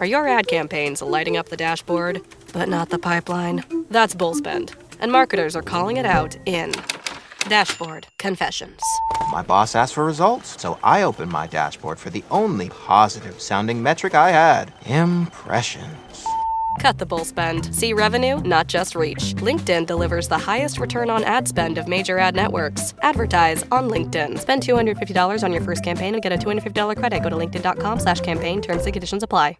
Are your ad campaigns lighting up the dashboard, but not the pipeline? That's bullspend, and marketers are calling it out in Dashboard Confessions. My boss asked for results, so I opened my dashboard for the only positive-sounding metric I had: impressions. Cut the bull spend. See revenue, not just reach. LinkedIn delivers the highest return on ad spend of major ad networks. Advertise on LinkedIn. Spend $250 on your first campaign and get a $250 credit. Go to linkedin.com/campaign. Terms and conditions apply.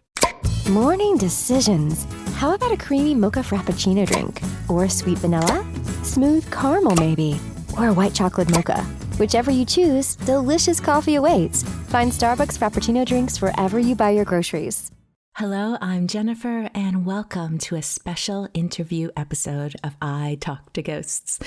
Morning decisions. How about a creamy mocha frappuccino drink? Or sweet vanilla? Smooth caramel maybe? Or a white chocolate mocha? Whichever you choose, delicious coffee awaits. Find Starbucks Frappuccino drinks wherever you buy your groceries. Hello, I'm Jennifer, and welcome to a special interview episode of I Talk to Ghosts.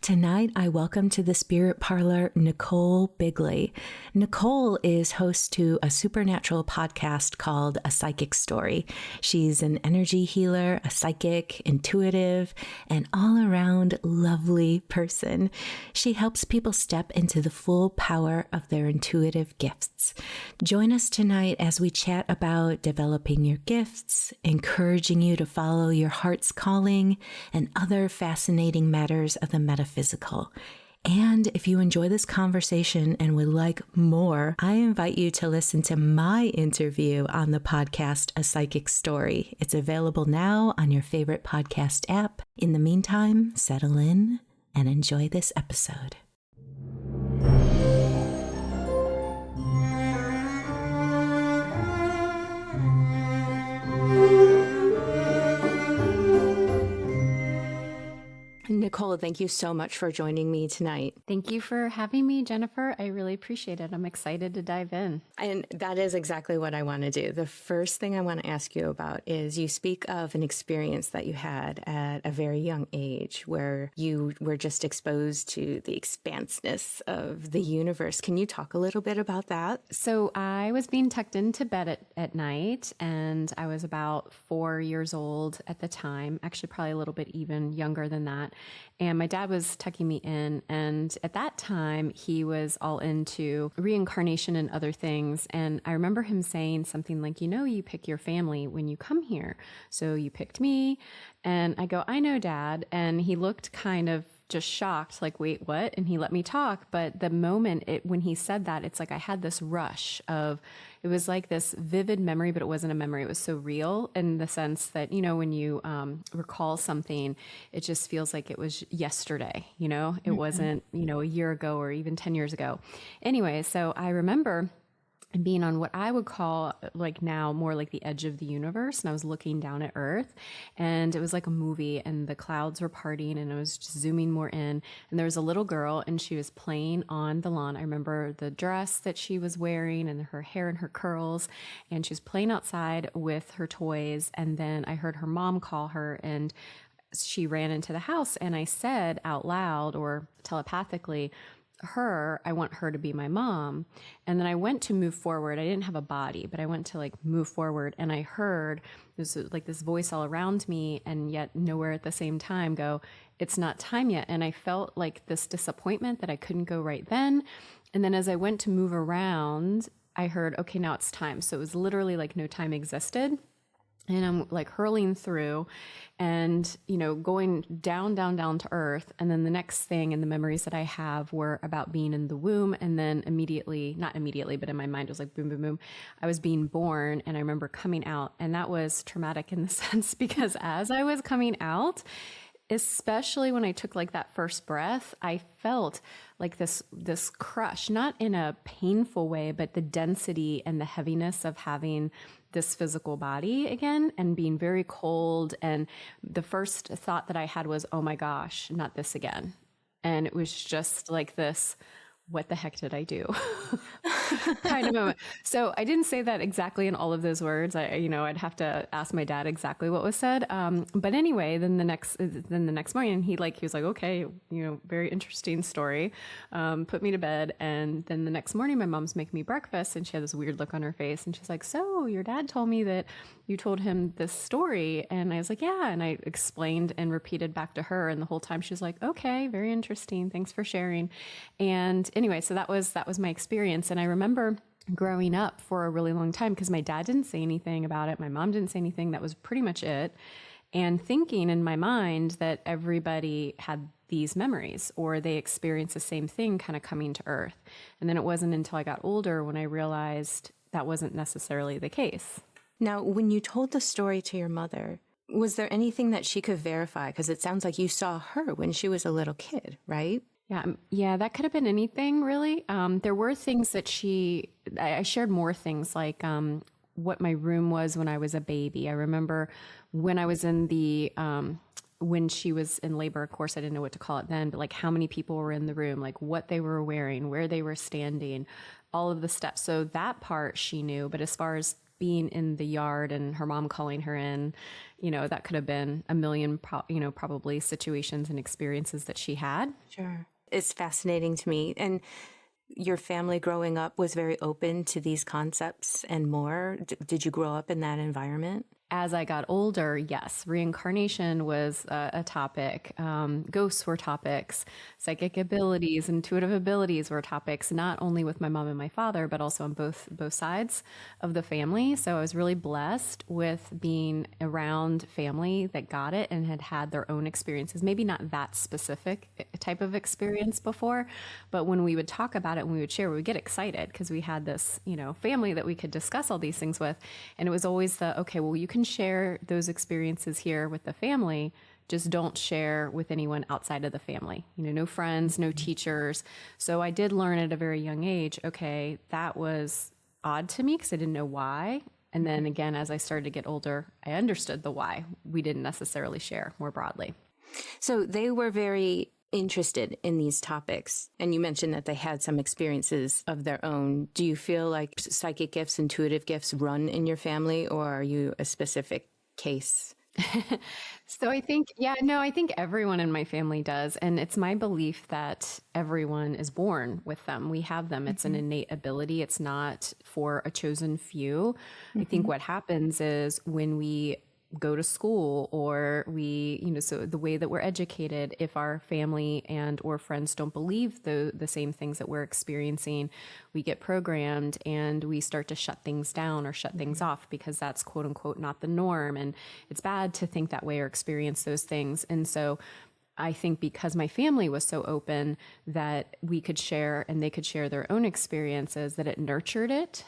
Tonight, I welcome to the Spirit Parlor Nichole Bigley. Nichole is host to a supernatural podcast called A Psychic Story. She's an energy healer, a psychic, intuitive, and all-around lovely person. She helps people step into the full power of their intuitive gifts. Join us tonight as we chat about developing your gifts, encouraging you to follow your heart's calling, and other fascinating matters of the metaphysical. And if you enjoy this conversation and would like more, I invite you to listen to my interview on the podcast, A Psychic Story. It's available now on your favorite podcast app. In the meantime, settle in and enjoy this episode. Nichole, thank you so much for joining me tonight. Thank you for having me, Jennifer. I really appreciate it. I'm excited to dive in. And that is exactly what I want to do. The first thing I want to ask you about is you speak of an experience that you had at a very young age where you were just exposed to the expanseness of the universe. Can you talk a little bit about that? So I was being tucked into bed at night, and I was about 4 years old at the time, actually probably a little bit even younger than that. And my dad was tucking me in. And at that time, he was all into reincarnation and other things. And I remember him saying something like, you pick your family when you come here. So you picked me. And I go, I know, Dad. And he looked kind of just shocked, like, wait, what? And he let me talk. But the moment when he said that, it's like I had this rush of, it was like this vivid memory, but it wasn't a memory. It was so real in the sense that, when you recall something, it just feels like it was yesterday, it wasn't, a year ago or even 10 years ago. Anyway, so I remember being on what I would call like now more like the edge of the universe. And I was looking down at Earth, and it was like a movie, and the clouds were parting, and I was just zooming more in. And there was a little girl, and she was playing on the lawn. I remember the dress that she was wearing and her hair and her curls, and she was playing outside with her toys. And then I heard her mom call her, and she ran into the house, and I said out loud or telepathically, I want her to be my mom. And then I went to move forward. I didn't have a body, but I went to move forward, and I heard this voice all around me, and yet nowhere at the same time go, it's not time yet. And I felt like this disappointment that I couldn't go right then. And then as I went to move around, I heard, okay, now it's time. So it was literally like no time existed. And I'm like hurling through and, going down to earth. And then the next thing and the memories that I have were about being in the womb. And then not immediately, but in my mind, it was like boom, boom, boom. I was being born, and I remember coming out. And that was traumatic in the sense because as I was coming out, especially when I took like that first breath, I felt like this crush, not in a painful way, but the density and the heaviness of having this physical body again and being very cold. And the first thought that I had was, oh my gosh, not this again. And it was just like this, what the heck did I do? kind of moment. So I didn't say that exactly in all of those words. I'd have to ask my dad exactly what was said. But anyway, then the next morning, he was like, okay, very interesting story. Put me to bed. And then the next morning, my mom's making me breakfast, and she had this weird look on her face. And she's like, so your dad told me that you told him this story. And I was like, yeah. And I explained and repeated back to her. And the whole time she was like, okay, very interesting. Thanks for sharing. And anyway, so that was my experience. And I remember growing up for a really long time because my dad didn't say anything about it. My mom didn't say anything. That was pretty much it. And thinking in my mind that everybody had these memories or they experienced the same thing kind of coming to earth. And then it wasn't until I got older when I realized that wasn't necessarily the case. Now, when you told the story to your mother, was there anything that she could verify? Because it sounds like you saw her when she was a little kid, right? Yeah, that could have been anything, really. There were things that I shared more things like what my room was when I was a baby. I remember when I was when she was in labor, of course, I didn't know what to call it then, but like how many people were in the room, like what they were wearing, where they were standing, all of the steps. So that part she knew. But as far as being in the yard and her mom calling her in, that could have been a million, probably situations and experiences that she had. Sure. It's fascinating to me. And your family growing up was very open to these concepts and more. Did you grow up in that environment? As I got older, yes, reincarnation was a topic. Ghosts were topics. Psychic abilities, intuitive abilities were topics, not only with my mom and my father, but also on both sides of the family. So I was really blessed with being around family that got it and had their own experiences. Maybe not that specific type of experience before, but when we would talk about it and we would share, we would get excited because we had this, family that we could discuss all these things with. And it was always okay, well, you can share those experiences here with the family, just don't share with anyone outside of the family. No friends, no teachers. So I did learn at a very young age, okay, that was odd to me because I didn't know why. And then again, as I started to get older, I understood the why we didn't necessarily share more broadly. So they were very interested in these topics. And you mentioned that they had some experiences of their own. Do you feel like psychic gifts, intuitive gifts run in your family, or are you a specific case? So I think everyone in my family does. And it's my belief that everyone is born with them. We have them. It's an innate ability. It's not for a chosen few. I think what happens is when we go to school or so the way that we're educated, if our family and or friends don't believe the same things that we're experiencing, we get programmed and we start to shut things down or shut things off because that's quote unquote not the norm. And it's bad to think that way or experience those things. And so I think because my family was so open that we could share and they could share their own experiences, that it nurtured it.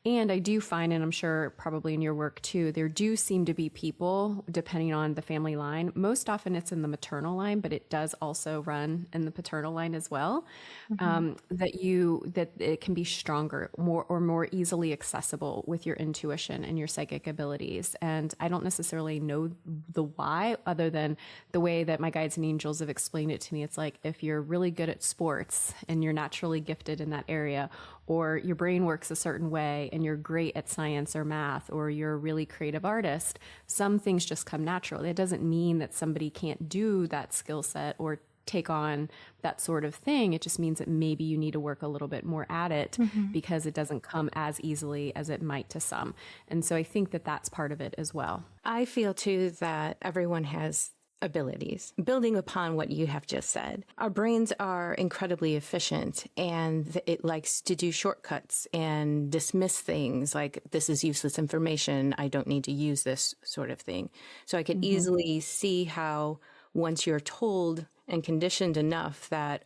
And I do find, and I'm sure probably in your work too, there do seem to be people, depending on the family line, most often it's in the maternal line, but it does also run in the paternal line as well, that it can be stronger, more easily accessible with your intuition and your psychic abilities. And I don't necessarily know the why, other than the way that my guides and angels have explained it to me. It's like if you're really good at sports and you're naturally gifted in that area, or your brain works a certain way and you're great at science or math, or you're a really creative artist, some things just come natural. It doesn't mean that somebody can't do that skill set or take on that sort of thing. It just means that maybe you need to work a little bit more at it because it doesn't come as easily as it might to some. And so I think that that's part of it as well. I feel too that everyone has abilities. Building upon what you have just said, our brains are incredibly efficient and it likes to do shortcuts and dismiss things like this is useless information. I don't need to use this sort of thing. So I could easily see how once you're told and conditioned enough that,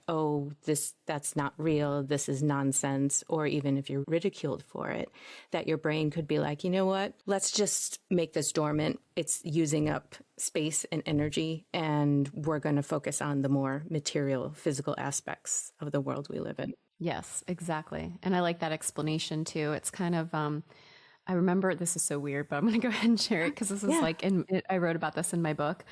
that's not real, this is nonsense, or even if you're ridiculed for it, that your brain could be like, you know what, let's just make this dormant. It's using up space and energy, and we're going to focus on the more material, physical aspects of the world we live in. Yes, exactly. And I like that explanation too. It's kind of, I remember, this is so weird, but I'm going to go ahead and share it because this is I wrote about this in my book,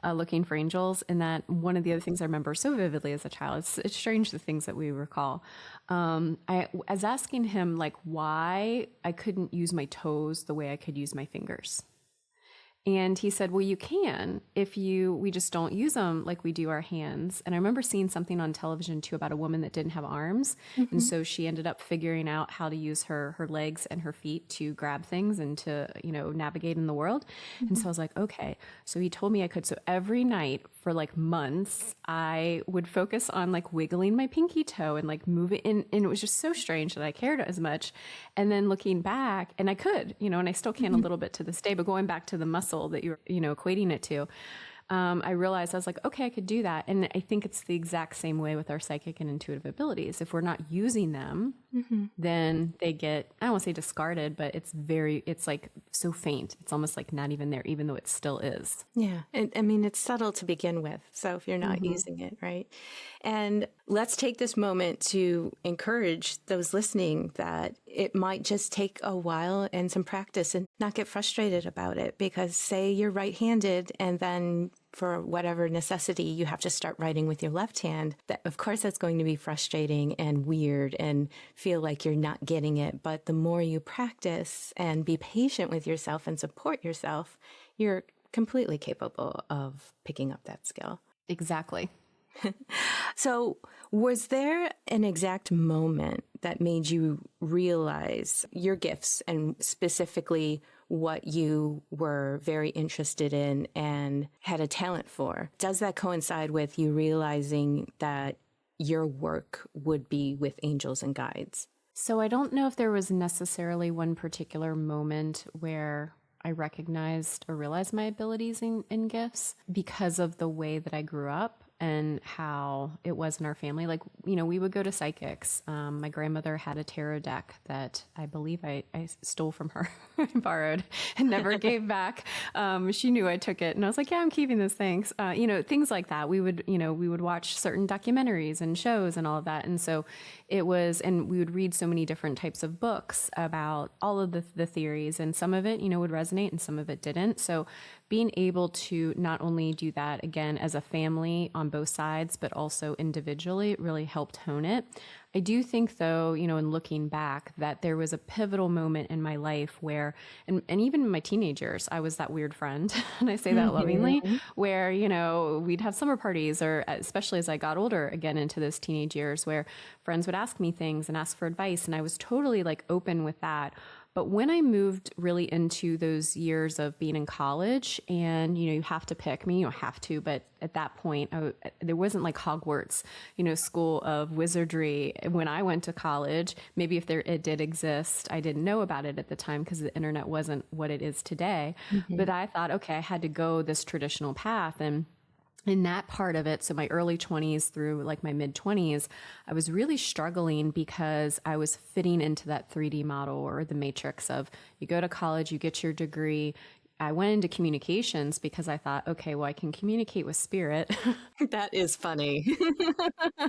Looking for Angels. And that one of the other things I remember so vividly as a child, it's strange the things that we recall. I was asking him why I couldn't use my toes the way I could use my fingers. And he said, well, you can we just don't use them like we do our hands. And I remember seeing something on television too about a woman that didn't have arms. And so she ended up figuring out how to use her legs and her feet to grab things and to, navigate in the world. And so I was like, okay. So he told me I could. So every night for like months, I would focus on like wiggling my pinky toe and like move it in. And it was just so strange that I cared as much. And then looking back, and I could, and I still can a little bit to this day, but going back to the muscle that you're, equating it to, I realized I was like, okay, I could do that. And I think it's the exact same way with our psychic and intuitive abilities. If we're not using them, then they get, I don't want to say discarded, but it's like so faint. It's almost like not even there, even though it still is. Yeah. And I mean, it's subtle to begin with. So if you're not using it, right? And let's take this moment to encourage those listening that it might just take a while and some practice and not get frustrated about it, because say you're right-handed and then for whatever necessity, you have to start writing with your left hand. That, of course, that's going to be frustrating and weird and feel like you're not getting it. But the more you practice and be patient with yourself and support yourself, you're completely capable of picking up that skill. Exactly. So was there an exact moment that made you realize your gifts and specifically what you were very interested in and had a talent for? Does that coincide with you realizing that your work would be with angels and guides? So I don't know if there was necessarily one particular moment where I recognized or realized my abilities and gifts because of the way that I grew up and how it was in our family. Like, we would go to psychics. My grandmother had a tarot deck that I believe I stole from her and borrowed and never gave back. She knew I took it and I was like, yeah, I'm keeping this, thanks. Things like that. We would watch certain documentaries and shows and all of that. And so it was, and we would read so many different types of books about all of the theories, and some of it, would resonate and some of it didn't. So being able to not only do that again as a family on both sides, but also individually, it really helped hone it. I do think though, in looking back, that there was a pivotal moment in my life where, and even in my teenagers, I was that weird friend, and I say that lovingly, where, we'd have summer parties, or especially as I got older, again into those teenage years, where friends would ask me things and ask for advice, and I was totally like open with that. But when I moved really into those years of being in college, and, you have to pick, you don't have to, but at that point, there wasn't like Hogwarts, school of wizardry. When I went to college, maybe if it did exist, I didn't know about it at the time because the internet wasn't what it is today. But I thought, okay, I had to go this traditional path. And in that part of it, so my early 20s through like my mid 20s, I was really struggling because I was fitting into that 3D model or the matrix of you go to college, you get your degree. I went into communications because I thought, okay, well, I can communicate with spirit. That is funny.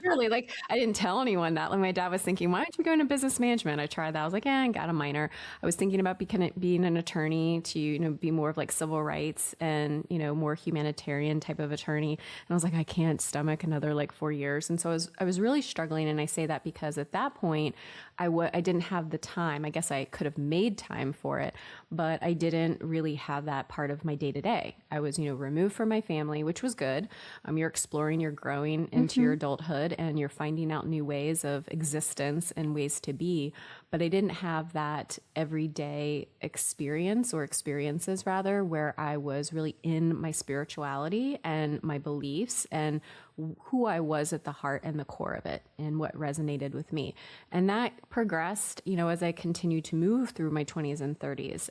Really, like I didn't tell anyone that. Like my dad was thinking, why don't you go into business management? I tried that. I was like, I got a minor. I was thinking about being an attorney to, be more of like civil rights and, more humanitarian type of attorney. And I was like, I can't stomach another like 4 years. And so I was really struggling. And I say that because at that point, I didn't have the time. I guess I could have made time for it, but I didn't really have that part of my day to day. I was, removed from my family, which was good. You're exploring, you're growing into your adulthood, and you're finding out new ways of existence and ways to be. But I didn't have that everyday experience or experiences rather, where I was really in my spirituality and my beliefs and who I was at the heart and the core of it and what resonated with me. And that progressed, as I continued to move through my 20s and 30s,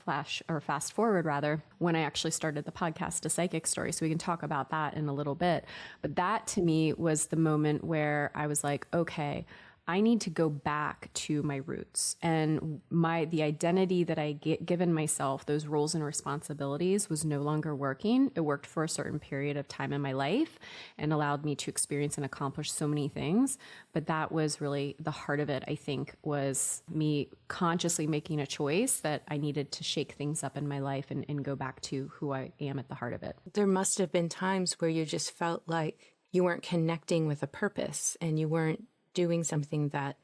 fast forward rather, when I actually started the podcast, A Psychic Story. So we can talk about that in a little bit. But that to me was the moment where I was like, okay, I need to go back to my roots, and the identity that I given myself, those roles and responsibilities, was no longer working. It worked for a certain period of time in my life and allowed me to experience and accomplish so many things. But that was really the heart of it, I think, was me consciously making a choice that I needed to shake things up in my life and go back to who I am at the heart of it. There must have been times where you just felt like you weren't connecting with a purpose and you weren't doing something that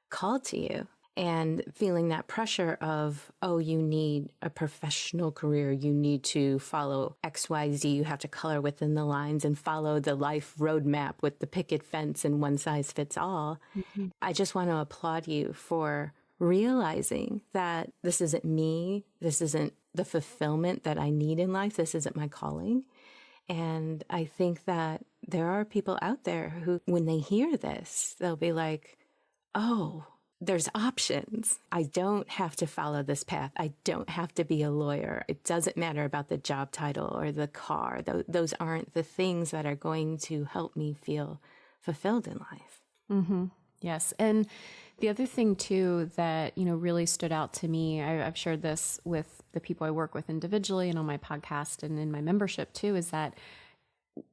called to you. and feeling that pressure of, oh, you need a professional career. You need to follow XYZ. You have to color within the lines and follow the life roadmap with the picket fence and one size fits all. Mm-hmm. I just want to applaud you for realizing that this isn't me. This isn't the fulfillment that I need in life. This isn't my calling. And I think that there are people out there who, when they hear this, they'll be like, oh, there's options. I don't have to follow this path. I don't have to be a lawyer. It doesn't matter about the job title or the car. Those aren't the things that are going to help me feel fulfilled in life. Mm-hmm. Yes. And the other thing too that, really stood out to me, I've shared this with the people I work with individually and on my podcast and in my membership too, is that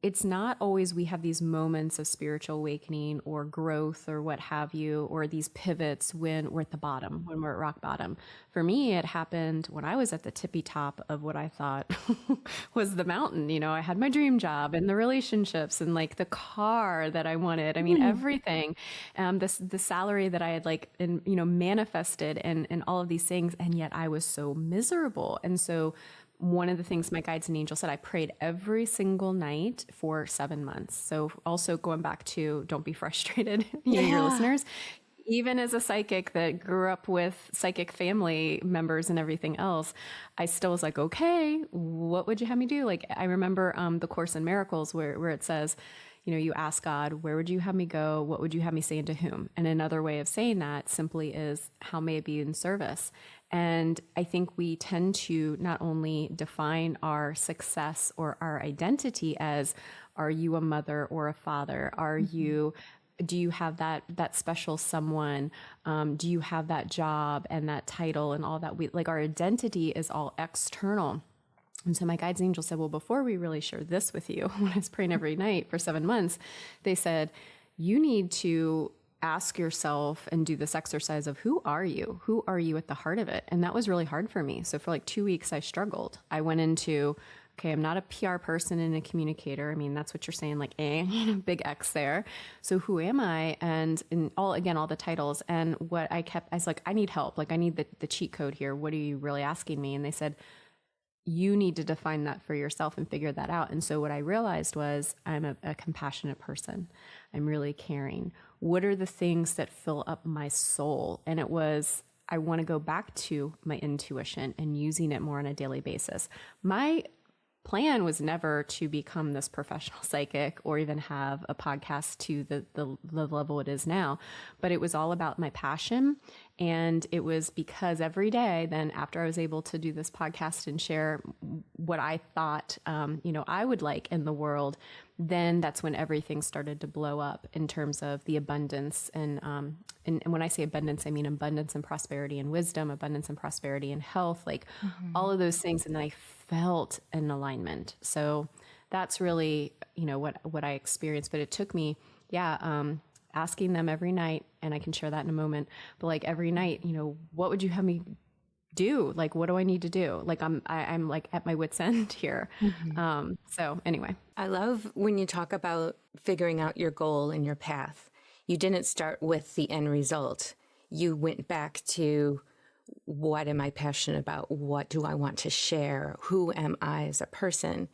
it's not always we have these moments of spiritual awakening or growth or what have you, or these pivots when we're at the bottom, when we're at rock bottom. For me, it happened when I was at the tippy top of what I thought was the mountain. I had my dream job and the relationships and like the car that I wanted. I mean, everything, the salary that I had manifested and all of these things. And yet I was so miserable. And so one of the things my guides and angels said, I prayed every single night for 7 months. So also going back to don't be frustrated, your listeners, even as a psychic that grew up with psychic family members and everything else, I still was like, okay, what would you have me do? Like, I remember the Course in Miracles where it says, you ask God, where would you have me go? What would you have me say and to whom? And another way of saying that simply is, how may I be in service? And I think we tend to not only define our success or our identity as, are you a mother or a father? Do you have that special someone? Do you have that job and that title and all that? Our identity is all external. And so my guides and angels said, well, before we really share this with you, when I was praying every night for 7 months, they said, you need to ask yourself and do this exercise of who are you? Who are you at the heart of it? And that was really hard for me. So for like 2 weeks, I struggled. I went into, okay, I'm not a PR person and a communicator. I mean, that's what you're saying, like big X there. So who am I? And all the titles. And what I was like, I need help. Like I need the cheat code here. What are you really asking me? And they said, you need to define that for yourself and figure that out. And so what I realized was I'm a compassionate person. I'm really caring. What are the things that fill up my soul? And it was, I want to go back to my intuition and using it more on a daily basis. My plan was never to become this professional psychic or even have a podcast to the level it is now, but it was all about my passion. And it was because every day, then after I was able to do this podcast and share what I thought, I would like in the world, then that's when everything started to blow up in terms of the abundance. And when I say abundance, I mean abundance and prosperity and wisdom, abundance and prosperity and health, all of those things. And then I felt an alignment. So that's really, what I experienced. But it took me, asking them every night, and I can share that in a moment, but like every night, what would you have me do? Like, what do I need to do? Like, I'm like at my wit's end here. Mm-hmm. So anyway. I love when you talk about figuring out your goal and your path. You didn't start with the end result. You went back to, what am I passionate about? What do I want to share? Who am I as a person?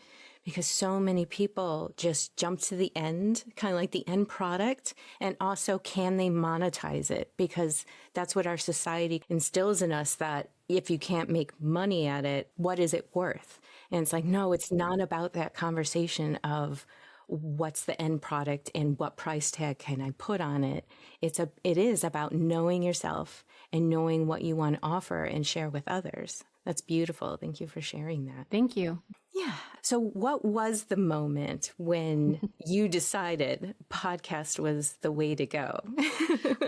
Because so many people just jump to the end, kind of like the end product, and also can they monetize it? Because that's what our society instills in us, that if you can't make money at it, what is it worth? And it's like, no, it's not about that conversation of what's the end product and what price tag can I put on it. It is about knowing yourself and knowing what you want to offer and share with others. That's beautiful. Thank you for sharing that. Thank you. Yeah. So what was the moment when you decided podcast was the way to go?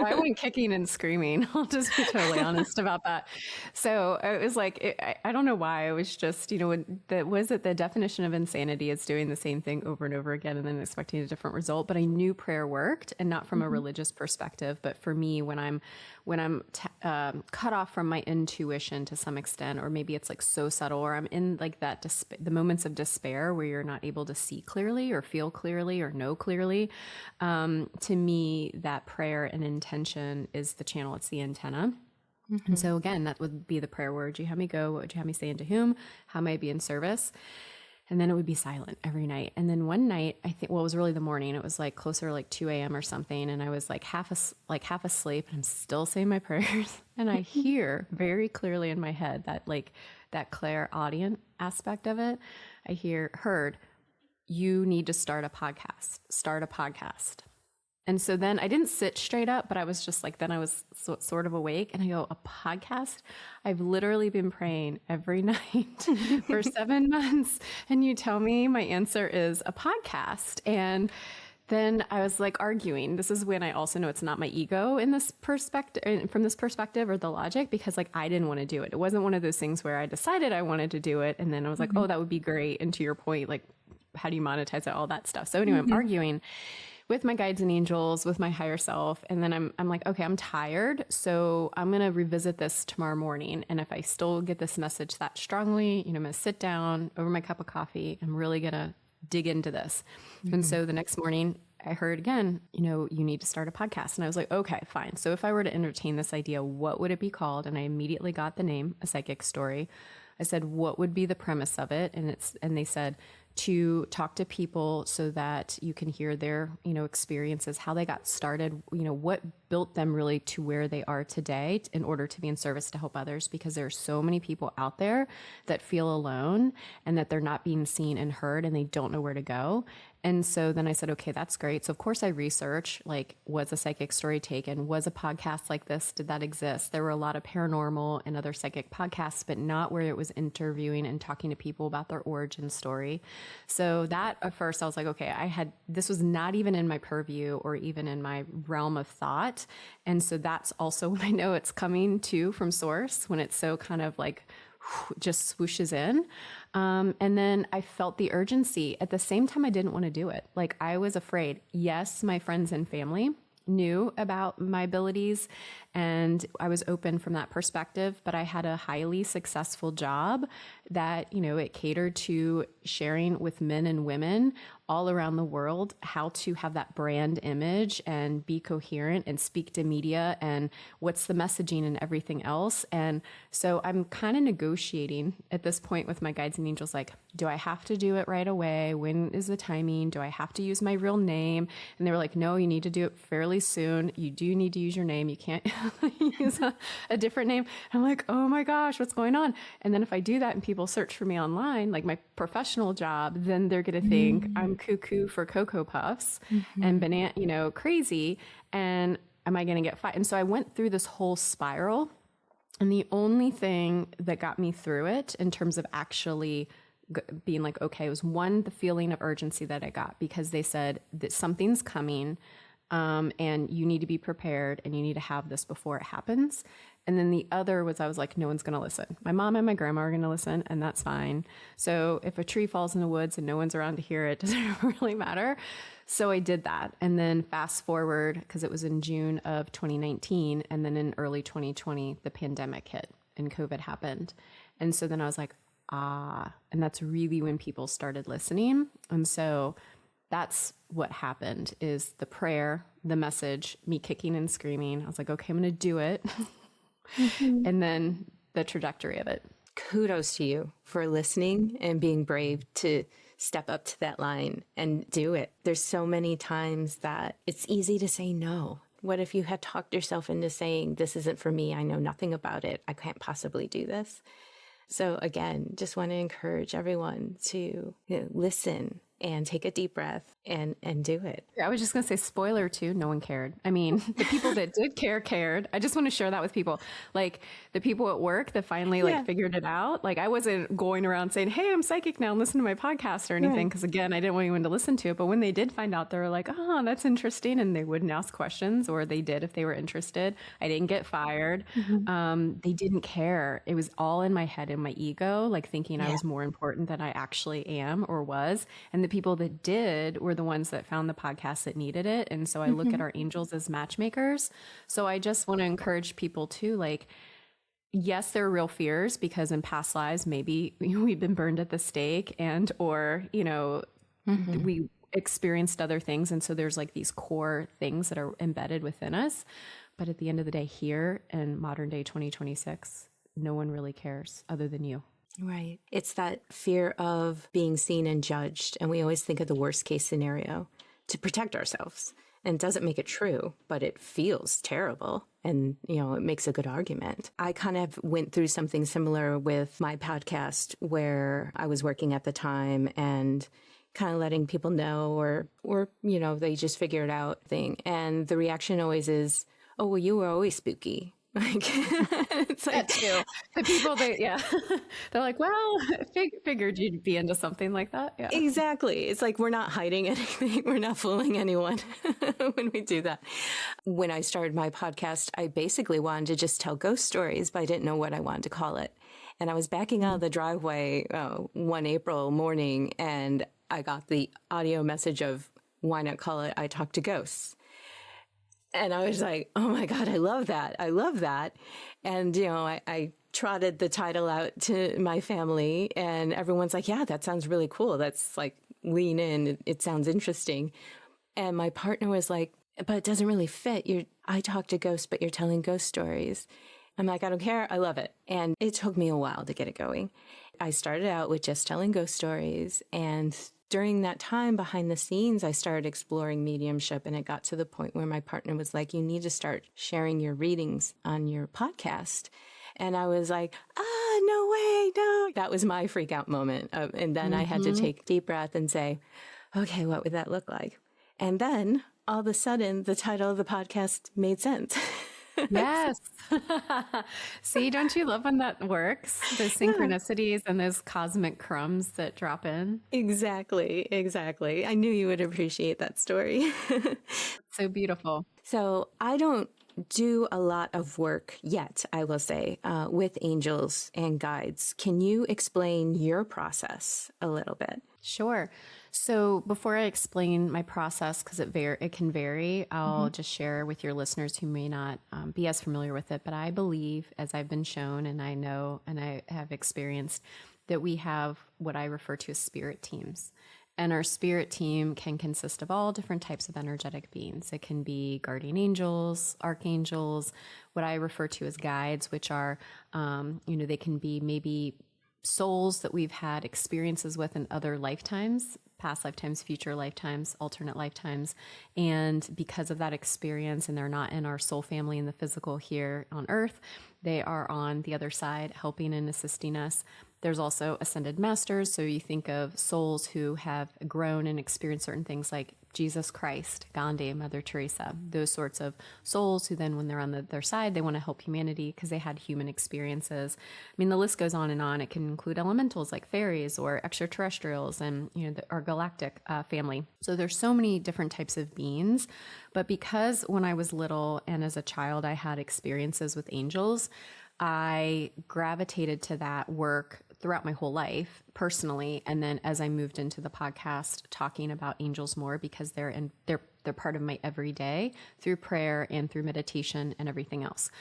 I went kicking and screaming. I'll just be totally honest about that. So it was like, I don't know why. It was just, the definition of insanity is doing the same thing over and over again and then expecting a different result. But I knew prayer worked, and not from a religious perspective, but for me, when I'm cut off from my intuition to some extent, or maybe it's like so subtle, or I'm in like that the moments of despair where you're not able to see clearly or feel clearly or know clearly. To me, that prayer and intention is the channel. It's the antenna. And so again, that would be the prayer. Where would you have me go? What would you have me say, and to whom? How may I be in service? And then it would be silent every night. And then one night, I think, well, it was really the morning. It was like closer to like 2 a.m. or something. And I was like half asleep, and I'm still saying my prayers. And I hear very clearly in my head that like that clairaudient aspect of it. I heard, you need to start a podcast. And so then I didn't sit straight up, but I was just like, then I was sort of awake, and I go, a podcast? I've literally been praying every night for 7 months. And you tell me my answer is a podcast. And then I was like arguing. This is when I also know it's not my ego in this perspective, from this perspective or the logic, because like I didn't want to do it. It wasn't one of those things where I decided I wanted to do it. And then I was like, oh, that would be great. And to your point, like, how do you monetize it? All that stuff. So anyway, I'm arguing with my guides and angels, with my higher self. And then I'm like, okay, I'm tired. So I'm going to revisit this tomorrow morning. And if I still get this message that strongly, I'm going to sit down over my cup of coffee. I'm really going to dig into this. And so the next morning I heard again, you need to start a podcast. And I was like, okay, fine. So if I were to entertain this idea, what would it be called? And I immediately got the name, A Psychic Story. I said, what would be the premise of it? And they said, to talk to people so that you can hear their, experiences, how they got started, what built them really to where they are today in order to be in service to help others, because there are so many people out there that feel alone and that they're not being seen and heard, and they don't know where to go. And so then I said, okay, that's great. So of course I researched, like, was a psychic story taken? Was a podcast like this? Did that exist? There were a lot of paranormal and other psychic podcasts, but not where it was interviewing and talking to people about their origin story. So that at first I was like, okay, this was not even in my purview or even in my realm of thought. And so that's also when I know it's coming from source, when it's so kind of like just swooshes in. And then I felt the urgency. At the same time, I didn't want to do it. Like, I was afraid. Yes, my friends and family knew about my abilities, and I was open from that perspective, but I had a highly successful job that, it catered to sharing with men and women all around the world how to have that brand image and be coherent and speak to media and what's the messaging and everything else. And so I'm kind of negotiating at this point with my guides and angels, like, do I have to do it right away? When is the timing? Do I have to use my real name? And they were like, no, you need to do it fairly soon. You do need to use your name. You can't use a different name. And I'm like, oh my gosh, what's going on? And then if I do that and people search for me online, like my professional job, then they're going to think I'm cuckoo for Cocoa Puffs and banana, crazy. And am I going to get fired? And so I went through this whole spiral. And the only thing that got me through it in terms of actually being like, okay, was one, the feeling of urgency that I got, because they said that something's coming. And you need to be prepared, and you need to have this before it happens. And then the other was, I was like, no one's going to listen. My mom and my grandma are going to listen, and that's fine. So if a tree falls in the woods and no one's around to hear it, doesn't really matter. So I did that. And then fast forward, because it was in June of 2019, and then in early 2020, the pandemic hit and COVID happened. And so then I was like, and that's really when people started listening. And so that's what happened, is the prayer, the message, me kicking and screaming. I was like, okay, I'm going to do it. And then the trajectory of it. Kudos to you for listening and being brave to step up to that line and do it. There's so many times that it's easy to say no. What if you had talked yourself into saying, this isn't for me, I know nothing about it, I can't possibly do this? So again, just want to encourage everyone to listen and take a deep breath and do it. I was just going to say, spoiler too, no one cared. I mean, the people that did care cared. I just want to share that with people. Like the people at work that finally figured it out. Like I wasn't going around saying, hey, I'm psychic now and listen to my podcast or anything. Because again, I didn't want anyone to listen to it. But when they did find out, they were like, oh, that's interesting. And they wouldn't ask questions, or they did if they were interested. I didn't get fired. They didn't care. It was all in my head and my ego, like thinking I was more important than I actually am or was. And the people that did were the ones that found the podcast that needed it. And so I look at our angels as matchmakers. So I just want to encourage people to, like, yes, there are real fears, because in past lives, maybe we've been burned at the stake or, we experienced other things. And so there's like these core things that are embedded within us. But at the end of the day, here in modern day 2026, no one really cares other than you. Right. It's that fear of being seen and judged. And we always think of the worst case scenario to protect ourselves. And it doesn't make it true, but it feels terrible. And, it makes a good argument. I kind of went through something similar with my podcast where I was working at the time and kind of letting people know or they just figure it out thing. And the reaction always is, oh, well, you were always spooky. Like, it's like, that too. The people, they're like, well, figured you'd be into something like that. Yeah, exactly. It's like, we're not hiding anything. We're not fooling anyone when we do that. When I started my podcast, I basically wanted to just tell ghost stories, but I didn't know what I wanted to call it. And I was backing out of the driveway one April morning, and I got the audio message of, why not call it I Talk to Ghosts? And I was like, oh my God, I love that. I love that. And, I trotted the title out to my family, and everyone's like, yeah, that sounds really cool. That's like, lean in. It sounds interesting. And my partner was like, but it doesn't really fit. I talk to ghosts, but you're telling ghost stories. I'm like, I don't care. I love it. And it took me a while to get it going. I started out with just telling ghost stories, and during that time behind the scenes, I started exploring mediumship, and it got to the point where my partner was like, you need to start sharing your readings on your podcast. And I was like, no way, no. That was my freak out moment. And then I had to take a deep breath and say, okay, what would that look like? And then all of a sudden, the title of the podcast made sense. Yes. See, don't you love when that works? Those synchronicities and those cosmic crumbs that drop in. Exactly. I knew you would appreciate that story. So beautiful. So I don't do a lot of work yet, I will say, with angels and guides. Can you explain your process a little bit? Sure. So before I explain my process, because it can vary, I'll just share with your listeners who may not be as familiar with it. But I believe, as I've been shown and I know and I have experienced, that we have what I refer to as spirit teams. And our spirit team can consist of all different types of energetic beings. It can be guardian angels, archangels, what I refer to as guides, which are, they can be maybe souls that we've had experiences with in other lifetimes, past lifetimes, future lifetimes, alternate lifetimes. And because of that experience, and they're not in our soul family in the physical here on earth, they are on the other side helping and assisting us. There's also ascended masters. So you think of souls who have grown and experienced certain things like Jesus Christ, Gandhi, Mother Teresa, those sorts of souls who then when they're on their side, they want to help humanity because they had human experiences. I mean, the list goes on and on. It can include elementals like fairies or extraterrestrials and, our galactic family. So there's so many different types of beings. But because when I was little and as a child, I had experiences with angels, I gravitated to that work throughout my whole life personally. And then as I moved into the podcast, talking about angels more because they're part of my everyday through prayer and through meditation and everything else.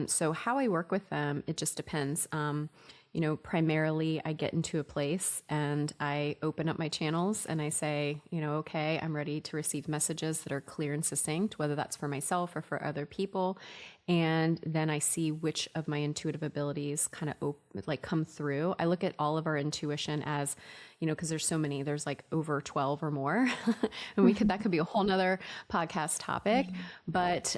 So how I work with them, it just depends. Primarily I get into a place and I open up my channels and I say, okay, I'm ready to receive messages that are clear and succinct, whether that's for myself or for other people. And then I see which of my intuitive abilities kind of come through. I look at all of our intuition as, because there's so many, there's like over 12 or more, and that could be a whole nother podcast topic. But,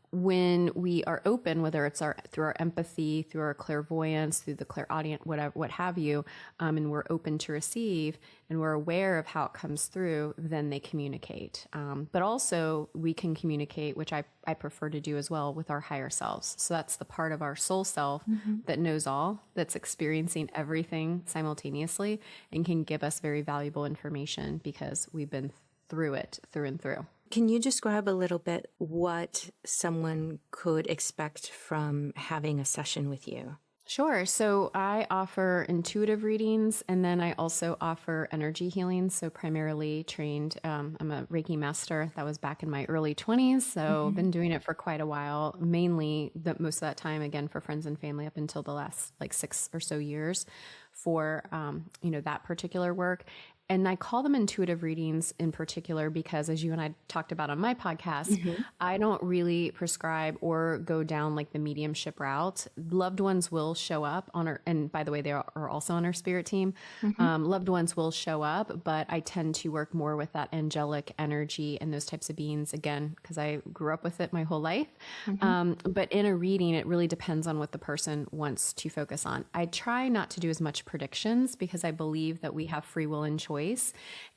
when we are open, whether it's through our empathy, through our clairvoyance, through the clairaudient, whatever, what have you, and we're open to receive and we're aware of how it comes through, then they communicate. But also we can communicate, which I prefer to do as well, with our higher selves. So that's the part of our soul self that knows all, that's experiencing everything simultaneously and can give us very valuable information because we've been through it through and through. Can you describe a little bit what someone could expect from having a session with you? Sure. So I offer intuitive readings, and then I also offer energy healing. So primarily trained, I'm a Reiki master. That was back in my early 20s. So I've been doing it for quite a while, mainly most of that time, again, for friends and family up until the last 6 or so years for, that particular work. And I call them intuitive readings in particular because, as you and I talked about on my podcast, I don't really prescribe or go down like the mediumship route. Loved ones will show up on our, and by the way, they are also on our spirit team. Loved ones will show up, but I tend to work more with that angelic energy and those types of beings, again, because I grew up with it my whole life. But in a reading, it really depends on what the person wants to focus on. I try not to do as much predictions because I believe that we have free will and choice.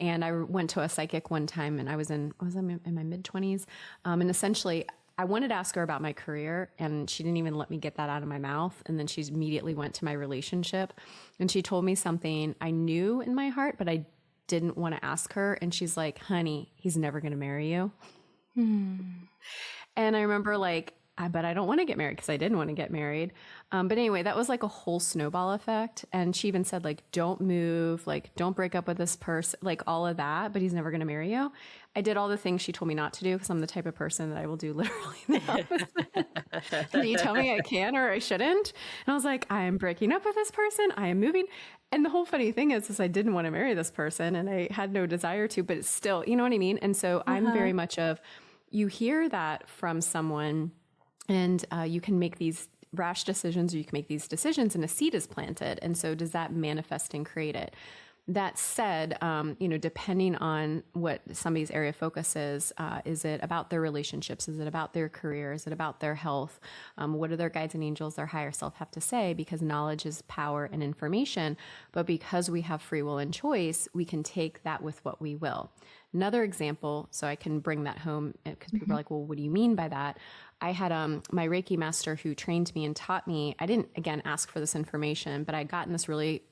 And I went to a psychic one time, and I was in my mid-20s. And essentially, I wanted to ask her about my career, and she didn't even let me get that out of my mouth. And then she immediately went to my relationship, and she told me something I knew in my heart, but I didn't want to ask her. And she's like, honey, he's never going to marry you. And I remember like, but I don't want to get married, because I didn't want to get married. But anyway, that was like a whole snowball effect. And she even said like, don't move, like, don't break up with this person, like all of that, but he's never going to marry you. I did all the things she told me not to do, because I'm the type of person that I will do literally the opposite. And you tell me I can or I shouldn't. And I was like, I am breaking up with this person. I am moving. And the whole funny thing is I didn't want to marry this person, and I had no desire to, but it's still, you know what I mean? And so I'm very much of, you hear that from someone, and you can make these rash decisions, or you can make these decisions, and a seed is planted. And so does that manifest and create it? That said, depending on what somebody's area of focus is it about their relationships? Is it about their career? Is it about their health? What do their guides and angels, their higher self, have to say? Because knowledge is power and information. But because we have free will and choice, we can take that with what we will. Another example, so I can bring that home, because people are like, well, what do you mean by that? I had my Reiki master who trained me and taught me. I didn't, again, ask for this information, but I'd gotten this really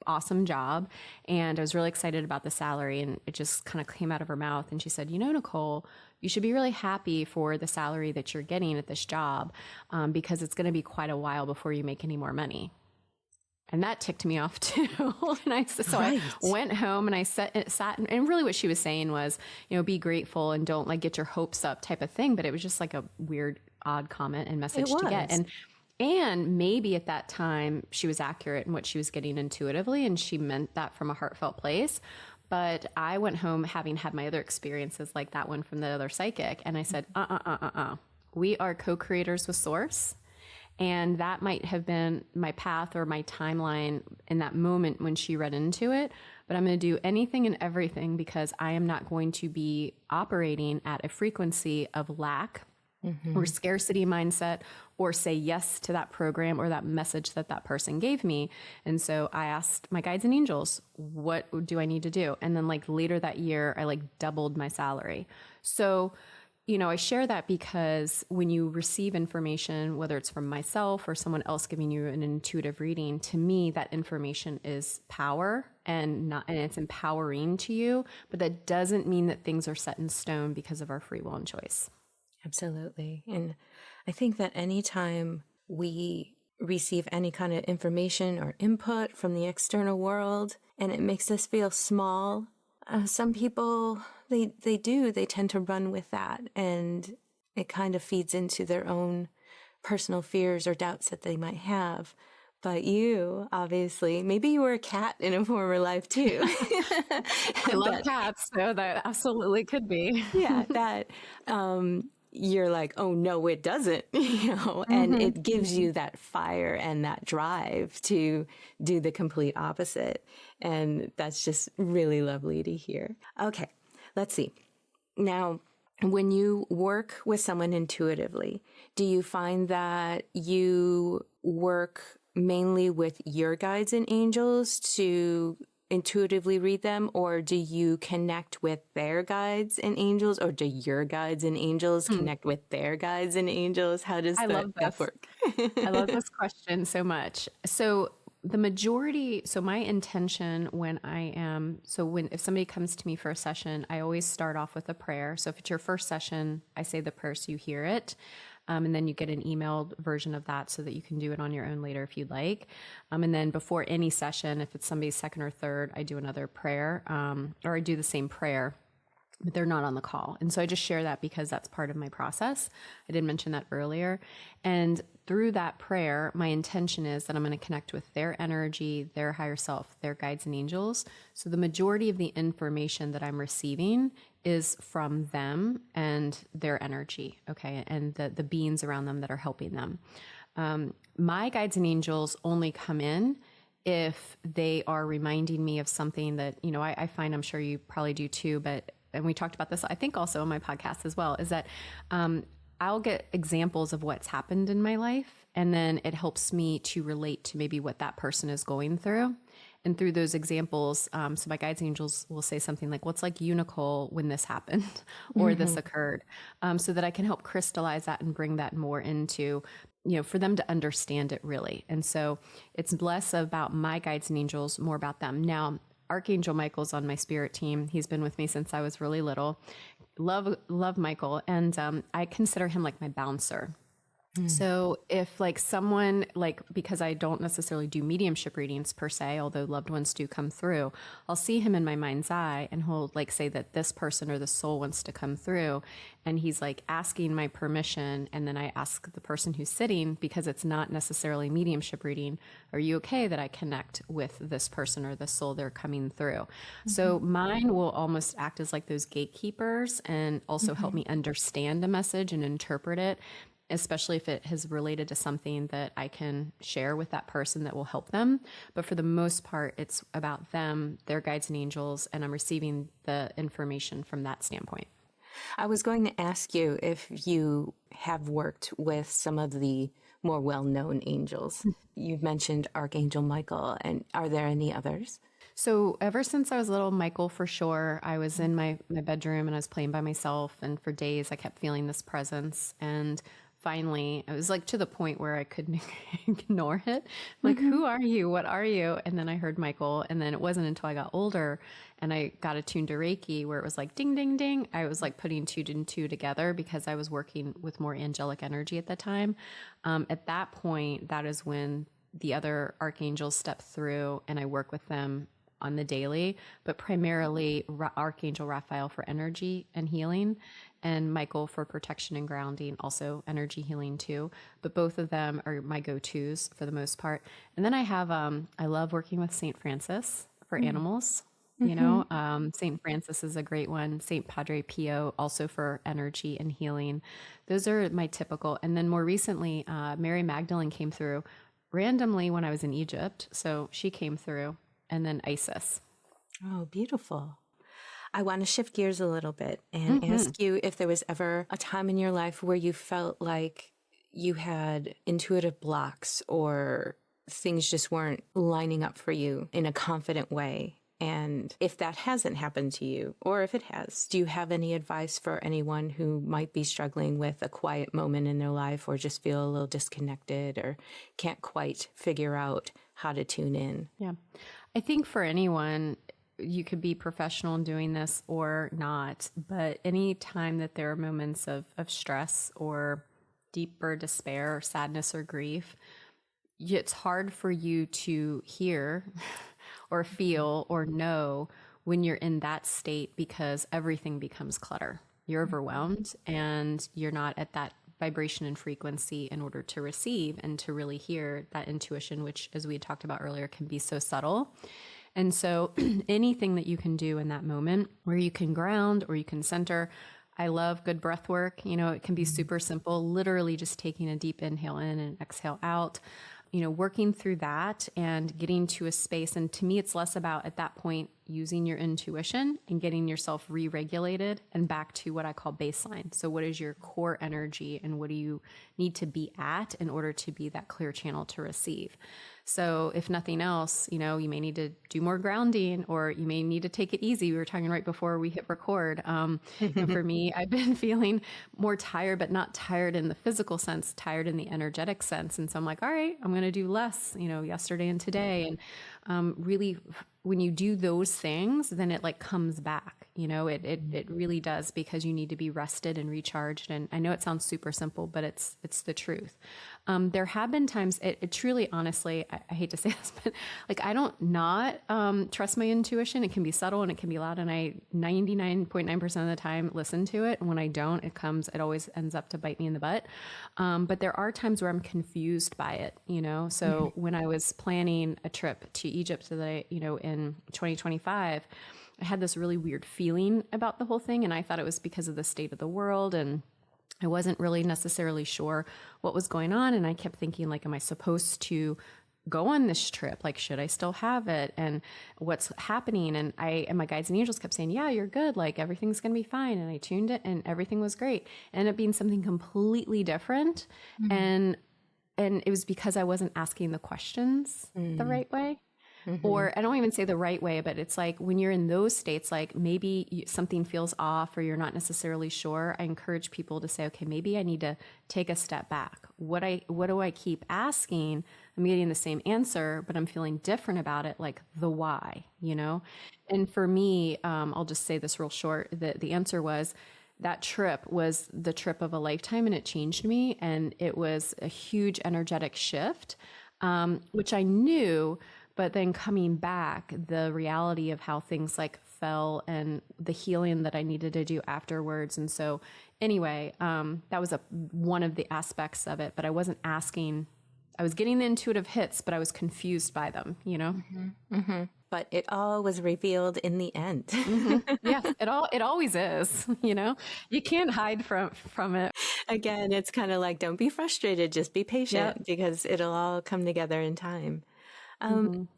awesome job, and I was really excited about the salary, and it just kind of came out of her mouth. And she said, Nichole, you should be really happy for the salary that you're getting at this job, because it's going to be quite a while before you make any more money. And that ticked me off too. I went home and I sat, and really what she was saying was, be grateful and don't like get your hopes up type of thing. But it was just like a weird, odd comment and message to get. And maybe at that time she was accurate in what she was getting intuitively, and she meant that from a heartfelt place. But I went home having had my other experiences like that one from the other psychic. And I said, we are co-creators with Source. And that might have been my path or my timeline in that moment when she read into it. But I'm going to do anything and everything, because I am not going to be operating at a frequency of lack or scarcity mindset, or say yes to that program or that message that person gave me. And so I asked my guides and angels, what do I need to do? And then like later that year, I like doubled my salary. So I share that because when you receive information, whether it's from myself or someone else giving you an intuitive reading, to me, that information is power and it's empowering to you. But that doesn't mean that things are set in stone because of our free will and choice. Absolutely. And I think that anytime we receive any kind of information or input from the external world and it makes us feel small, some people, they tend to run with that, and it kind of feeds into their own personal fears or doubts that they might have. But you, obviously, maybe you were a cat in a former life too. I love cats, so that absolutely could be. Yeah, that you're like, oh no, it doesn't, and it gives you that fire and that drive to do the complete opposite. And that's just really lovely to hear. Okay, let's see. Now, when you work with someone intuitively, do you find that you work mainly with your guides and angels to intuitively read them, or do you connect with their guides and angels, or do your guides and angels connect with their guides and angels? How does that work? I love this question so much. So my intention if somebody comes to me for a session, I always start off with a prayer. So if it's your first session, I say the prayer so you hear it. And then you get an emailed version of that so that you can do it on your own later if you'd like. And then before any session, if it's somebody's second or third, I do another prayer, or I do the same prayer. but they're not on the call. And so I just share that because that's part of my process. I did mention that earlier. And through that prayer, my intention is that I'm going to connect with their energy, their higher self, their guides and angels. So the majority of the information that I'm receiving is from them and their energy, okay, and the beings around them that are helping them. My guides and angels only come in if they are reminding me of something that, I find, I'm sure you probably do too, and we talked about this, I think also on my podcast as well, is that I'll get examples of what's happened in my life, and then it helps me to relate to maybe what that person is going through. And through those examples, so my guides and angels will say something like, what's like you, Nichole, when this happened or this occurred, so that I can help crystallize that and bring that more into, for them to understand it really. And so it's less about my guides and angels, more about them. Now, Archangel Michael's on my spirit team. He's been with me since I was really little. Love Michael. And I consider him like my bouncer. So if like someone, because I don't necessarily do mediumship readings per se, although loved ones do come through, I'll see him in my mind's eye and he'll say that this person or the soul wants to come through, and he's asking my permission. And then I ask the person who's sitting, because it's not necessarily mediumship reading, are you okay that I connect with this person or the soul they're coming through? So mine will almost act as like those gatekeepers and also help me understand a message and interpret it, especially if it has related to something that I can share with that person that will help them. But for the most part, it's about them, their guides and angels, and I'm receiving the information from that standpoint. I was going to ask you if you have worked with some of the more well-known angels. You've mentioned Archangel Michael, and are there any others? So ever since I was little, Michael for sure, I was in my bedroom and I was playing by myself, and for days I kept feeling this presence. And finally, it was to the point where I couldn't ignore it. Who are you? What are you? And then I heard Michael. And then it wasn't until I got older and I got attuned to Reiki where it was ding, ding, ding. I was putting two and two together because I was working with more angelic energy at the time. At that point, that is when the other archangels step through and I work with them on the daily, but primarily Archangel Raphael for energy and healing, and Michael for protection and grounding, also energy healing too. But both of them are my go-tos for the most part. And then I have, I love working with St. Francis for animals. St. Francis is a great one. St. Padre Pio also for energy and healing. Those are my typical. And then more recently, Mary Magdalene came through randomly when I was in Egypt. So she came through. And then Isis. Oh, beautiful. I want to shift gears a little bit and ask you if there was ever a time in your life where you felt like you had intuitive blocks or things just weren't lining up for you in a confident way. And if that hasn't happened to you, or if it has, do you have any advice for anyone who might be struggling with a quiet moment in their life or just feel a little disconnected or can't quite figure out how to tune in? Yeah. I think for anyone, you could be professional in doing this or not, but any time that there are moments of stress or deeper despair or sadness or grief, it's hard for you to hear or feel or know when you're in that state because everything becomes clutter. You're overwhelmed and you're not at that vibration and frequency in order to receive and to really hear that intuition, which, as we had talked about earlier, can be so subtle. And so anything that you can do in that moment where you can ground or you can center. I love good breath work. It can be super simple, literally just taking a deep inhale in and exhale out. Working through that and getting to a space. And to me, it's less about at that point using your intuition and getting yourself re-regulated and back to what I call baseline. So what is your core energy and what do you need to be at in order to be that clear channel to receive? So if nothing else, you may need to do more grounding or you may need to take it easy. We were talking right before we hit record. And for me, I've been feeling more tired, but not tired in the physical sense, tired in the energetic sense. And so I'm like, all right, I'm going to do less, yesterday and today. And really, when you do those things, then it comes back, it really does, because you need to be rested and recharged. And I know it sounds super simple, but it's the truth. There have been times, it truly, honestly, I hate to say this, but like I don't not trust my intuition. It can be subtle and it can be loud, and I 99.9% of the time listen to it. And when I don't, it always ends up to bite me in the butt. But there are times where I'm confused by it, you know? So when I was planning a trip to Egypt in 2025, I had this really weird feeling about the whole thing. And I thought it was because of the state of the world, and I wasn't really necessarily sure what was going on. And I kept thinking, like, am I supposed to go on this trip? Like, should I still have it? And what's happening? And my guides and angels kept saying, yeah, you're good. Like, everything's going to be fine. And I tuned it and everything was great. It ended up being something completely different. And it was because I wasn't asking the questions the right way. Or I don't even say the right way, but it's like when you're in those states, like maybe something feels off or you're not necessarily sure. I encourage people to say, okay, maybe I need to take a step back. What do I keep asking? I'm getting the same answer, but I'm feeling different about it, like the why, you know? And for me, I'll just say this real short, that the answer was that trip was the trip of a lifetime, and it changed me. And it was a huge energetic shift, which I knew. But then coming back, the reality of how things like fell and the healing that I needed to do afterwards. And so anyway, that was one of the aspects of it, but I wasn't asking, I was getting the intuitive hits, but I was confused by them, you know? But it all was revealed in the end. Yes, it always is, you know? You can't hide from it. Again, it's kind of like, don't be frustrated, just be patient because it'll all come together in time.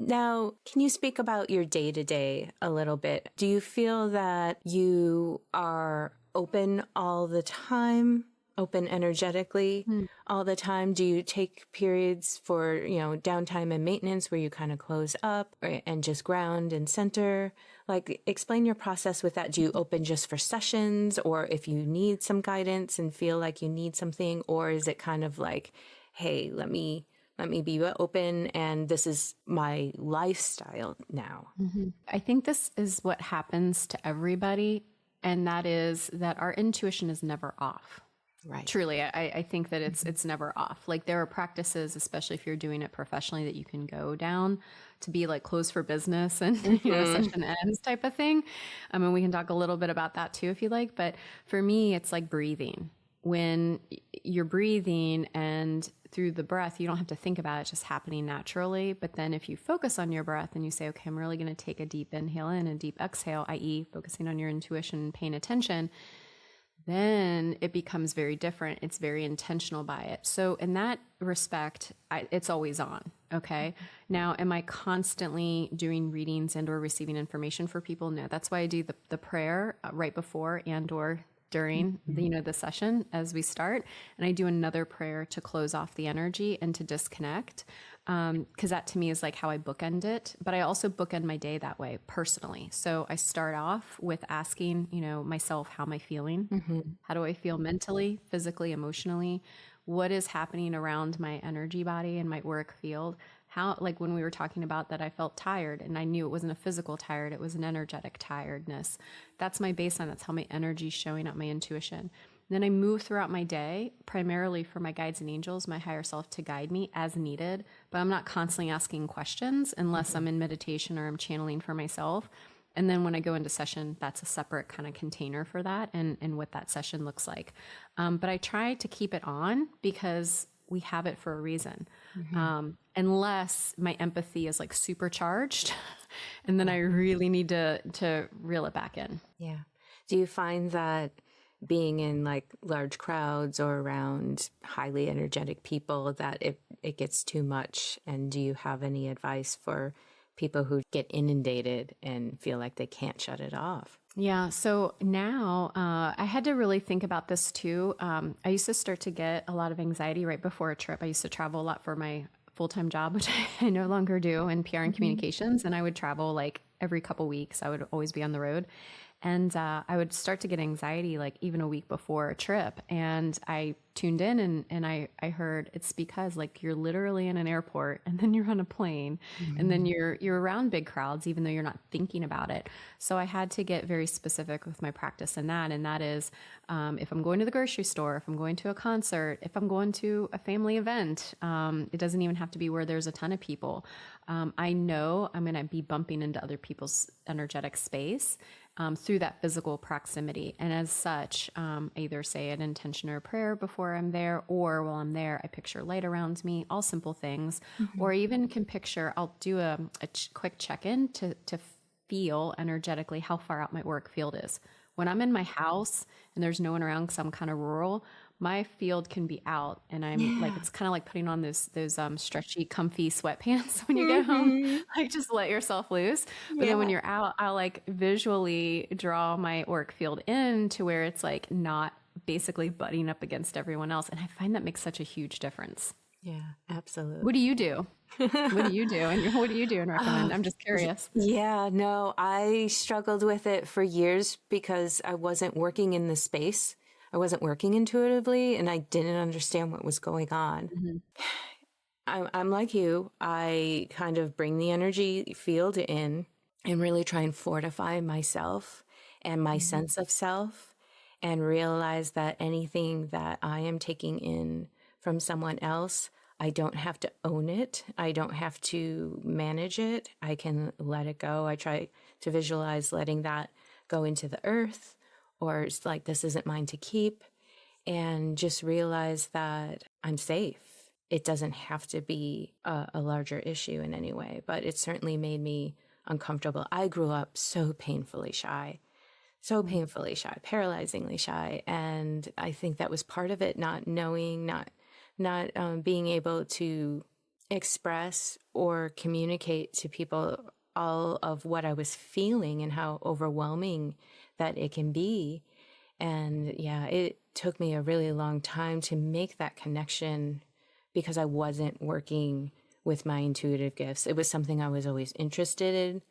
Now, can you speak about your day-to-day a little bit? Do you feel that you are open all the time, open energetically all the time? Do you take periods for, downtime and maintenance where you kind of close up and just ground and center? Like, explain your process with that. Do you open just for sessions, or if you need some guidance and feel like you need something, or is it kind of like, hey, let me be open, and this is my lifestyle now? I think this is what happens to everybody, and that is that our intuition is never off. Right. Truly, I think that it's never off. Like, there are practices, especially if you're doing it professionally, that you can go down to be like closed for business and session ends type of thing. I mean, we can talk a little bit about that too if you like. But for me, it's like breathing. When you're breathing and through the breath, you don't have to think about it, it's just happening naturally. But then if you focus on your breath and you say, okay, I'm really going to take a deep inhale in and deep exhale, i.e. focusing on your intuition and paying attention, then it becomes very different. It's very intentional by it. So in that respect, it's always on. Okay. Now, am I constantly doing readings and or receiving information for people? No, that's why I do the prayer right before and or during the session as we start. And I do another prayer to close off the energy and to disconnect. Because that to me is like how I bookend it. But I also bookend my day that way personally. So I start off with asking, myself, how am I feeling? How do I feel mentally, physically, emotionally? What is happening around my energy body and my auric field? How, like when we were talking about that, I felt tired, and I knew it wasn't a physical tired, it was an energetic tiredness. That's my baseline. That's how my energy is showing up, my intuition. Then I move throughout my day, primarily for my guides and angels, my higher self, to guide me as needed. But I'm not constantly asking questions unless I'm in meditation or I'm channeling for myself. And then when I go into session, that's a separate kind of container for that and what that session looks like. But I try to keep it on because we have it for a reason. Unless my empathy is like supercharged, and then I really need to reel it back in. Yeah. Do you find that being in like large crowds or around highly energetic people that it gets too much? And do you have any advice for people who get inundated and feel like they can't shut it off? Yeah. So now I had to really think about this too. I used to start to get a lot of anxiety right before a trip. I used to travel a lot for my full-time job, which I no longer do, in PR and communications. And I would travel like every couple weeks. I would always be on the road. And I would start to get anxiety like even a week before a trip. And I tuned in and I heard it's because like you're literally in an airport and then you're on a plane and then you're around big crowds, even though you're not thinking about it. So I had to get very specific with my practice in that. And that is if I'm going to the grocery store, if I'm going to a concert, if I'm going to a family event, it doesn't even have to be where there's a ton of people. I know I'm going to be bumping into other people's energetic space through that physical proximity. And as such, I either say an intention or a prayer before I'm there, or while I'm there, I picture light around me, all simple things, or even can picture, I'll do a quick check-in to feel energetically how far out my work field is. When I'm in my house and there's no one around because I'm kind of rural, my field can be out and I'm like, it's kind of like putting on those stretchy, comfy sweatpants when you get home, like just let yourself loose. But then when you're out, I'll like visually draw my work field in to where it's like not basically butting up against everyone else. And I find that makes such a huge difference. Yeah, absolutely. What do you do? What do you do? And what do you do and recommend? I'm just curious. Yeah, no, I struggled with it for years because I wasn't working in the space. I wasn't working intuitively and I didn't understand what was going on. I'm like you. I kind of bring the energy field in and really try and fortify myself and my sense of self and realize that anything that I am taking in from someone else, I don't have to own it. I don't have to manage it. I can let it go. I try to visualize letting that go into the earth, or it's like, this isn't mine to keep, and just realize that I'm safe. It doesn't have to be a larger issue in any way, but it certainly made me uncomfortable. I grew up so painfully shy, paralyzingly shy. And I think that was part of it, not knowing, not being able to express or communicate to people all of what I was feeling and how overwhelming that it can be. And yeah, it took me a really long time to make that connection because I wasn't working with my intuitive gifts. It was something I was always interested in.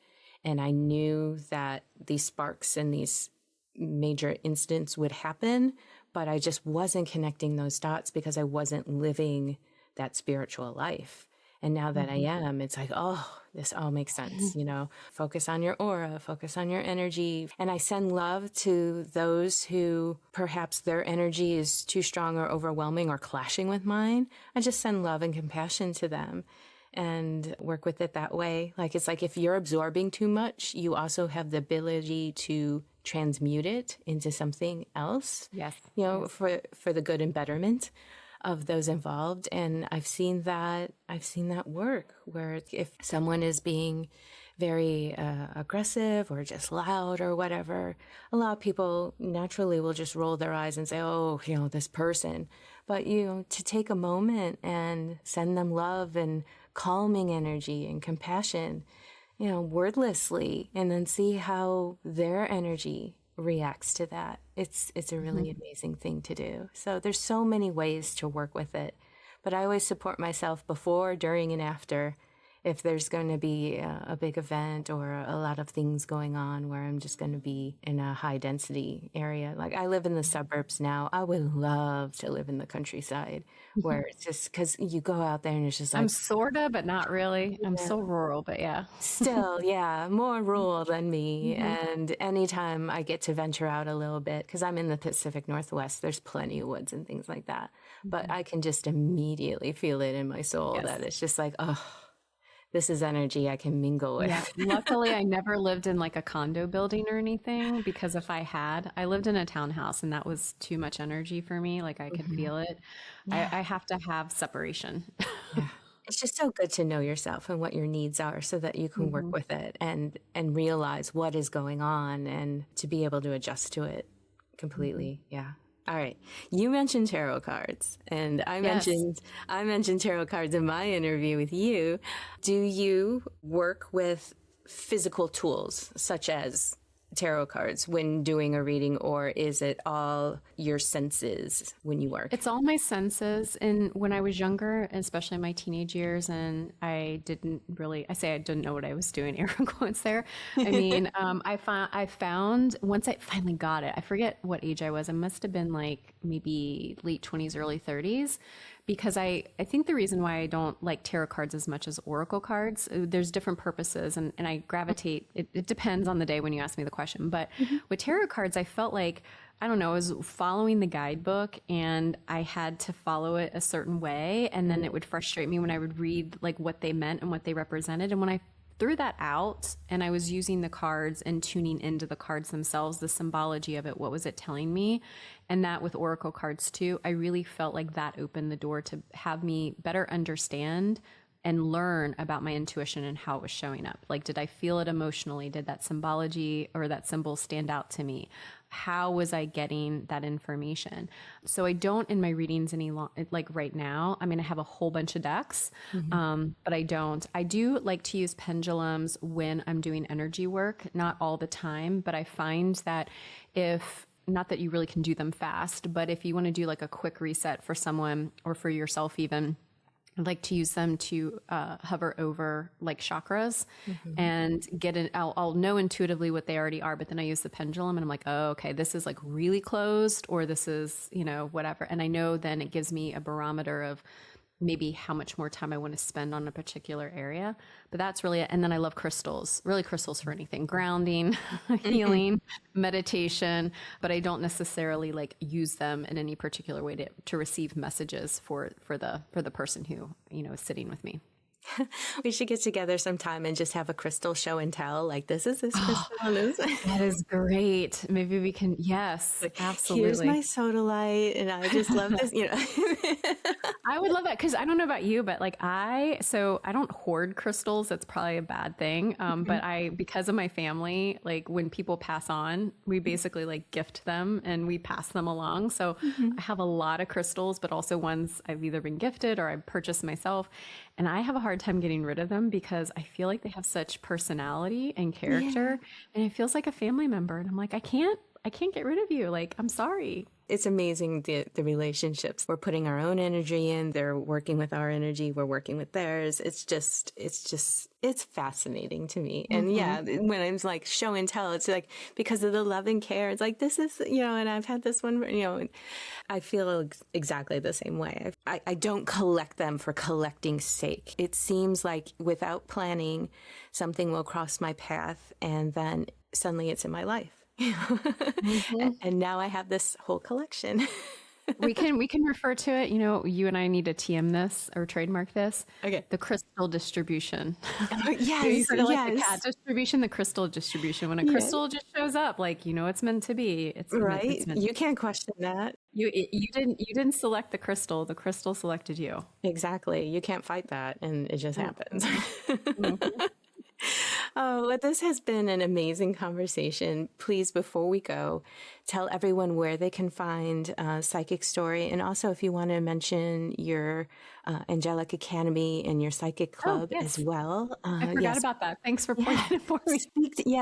And I knew that these sparks and these major incidents would happen, but I just wasn't connecting those dots because I wasn't living that spiritual life. And now that I am, it's like, oh, this all makes sense, focus on your aura, focus on your energy. And I send love to those who perhaps their energy is too strong or overwhelming or clashing with mine. I just send love and compassion to them and work with it that way. Like, it's like if you're absorbing too much, you also have the ability to transmute it into something else. Yes. For the good and betterment of those involved. And I've seen that work, where if someone is being very aggressive or just loud or whatever, a lot of people naturally will just roll their eyes and say, oh, this person. But, to take a moment and send them love and calming energy and compassion, wordlessly, and then see how their energy reacts to that. It's a really amazing thing to do. So there's so many ways to work with it, but I always support myself before, during, and after. If there's going to be a big event or a lot of things going on where I'm just going to be in a high density area. Like, I live in the suburbs now. I would love to live in the countryside where it's just, because you go out there and it's just like, I'm sorta, but not really. I'm so rural, but yeah. Still, yeah, more rural than me. And anytime I get to venture out a little bit, because I'm in the Pacific Northwest, there's plenty of woods and things like that. But I can just immediately feel it in my soul that it's just like, oh, this is energy I can mingle with. Yeah. Luckily, I never lived in like a condo building or anything, because if I had, I lived in a townhouse and that was too much energy for me. Like, I could feel it. Yeah. I have to have separation. Yeah. It's just so good to know yourself and what your needs are so that you can work with it and realize what is going on and to be able to adjust to it completely. Yeah. All right. You mentioned tarot cards, and I mentioned tarot cards in my interview with you. Do you work with physical tools such as tarot cards when doing a reading, or is it all your senses when you work? It's all my senses. And when I was younger, especially in my teenage years, and I didn't know what I was doing, air quotes there. I mean, I found once I finally got it, I forget what age I was. I must have been like maybe late 20s, early 30s. Because I think the reason why I don't like tarot cards as much as oracle cards, there's different purposes, and I gravitate, it depends on the day when you ask me the question. But with tarot cards, I felt like, I don't know, I was following the guidebook and I had to follow it a certain way. And then it would frustrate me when I would read like what they meant and what they represented. And when I threw that out and I was using the cards and tuning into the cards themselves, the symbology of it, what was it telling me? And that with oracle cards too, I really felt like that opened the door to have me better understand and learn about my intuition and how it was showing up. Like, did I feel it emotionally? Did that symbology or that symbol stand out to me? How was I getting that information? So I don't in my readings like right now. I mean, I have a whole bunch of decks, but I don't. I do like to use pendulums when I'm doing energy work, not all the time, but I find that not that you really can do them fast, but if you want to do like a quick reset for someone or for yourself even, I like to use them to hover over like chakras and get it. I'll know intuitively what they already are, but then I use the pendulum and I'm like, oh, okay, this is like really closed, or this is, whatever. And I know then it gives me a barometer of maybe how much more time I want to spend on a particular area. But that's really it. And then I love crystals, really crystals for anything, grounding, healing, meditation, but I don't necessarily like use them in any particular way to receive messages for the person who, is sitting with me. We should get together sometime and just have a crystal show and tell. Like, this is this crystal. That is great. Maybe we can. Yes, absolutely. Here's my sodalite, and I just love this. I would love that because I don't know about you, but like I don't hoard crystals. That's probably a bad thing. But because of my family, like when people pass on, we basically like gift them and we pass them along. So I have a lot of crystals, but also ones I've either been gifted or I've purchased myself. And I have a hard time getting rid of them because I feel like they have such personality and character, and it feels like a family member. And I'm like, I can't get rid of you. Like, I'm sorry. It's amazing the relationships. We're putting our own energy in. They're working with our energy. We're working with theirs. It's fascinating to me. And when I'm like show and tell, it's like because of the love and care. It's like, this is, and I've had this one, and I feel exactly the same way. I don't collect them for collecting's sake. It seems like without planning, something will cross my path and then suddenly it's in my life. And now I have this whole collection. we can refer to it. You and I need to TM this or trademark this. Okay. The crystal distribution. Yes. Sort of like the cat distribution, the crystal distribution. When a crystal just shows up, like it's meant to be. It's right. It's meant you can't question that. You didn't select the crystal. The crystal selected you. Exactly. You can't fight that, and it just happens. Oh, well, this has been an amazing conversation. Please, before we go, tell everyone where they can find Psychic Story. And also, if you want to mention your Angelic Academy and your Psychic Club as well. I forgot about that. Thanks for pointing it for me.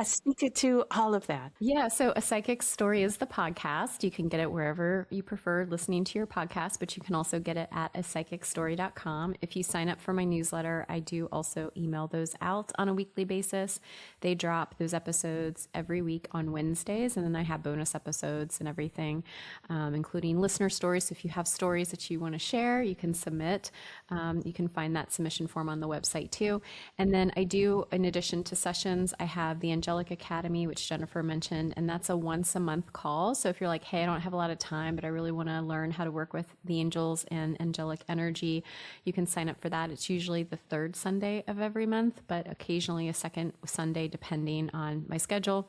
Speak to all of that. Yeah, so A Psychic Story is the podcast. You can get it wherever you prefer listening to your podcast, but you can also get it at apsychicstory.com. If you sign up for my newsletter, I do also email those out on a weekly basis. They drop those episodes every week on Wednesdays, and then I have bonus episodes and everything, including listener stories. So if you have stories that you want to share, you can submit. You can find that submission form on the website too. And then I do, in addition to sessions, I have the Angelic Academy, which Jennifer mentioned, and that's a once a month call. So if you're like, hey, I don't have a lot of time, but I really want to learn how to work with the angels and angelic energy, you can sign up for that. It's usually the third Sunday of every month, but occasionally a second Sunday, depending on my schedule.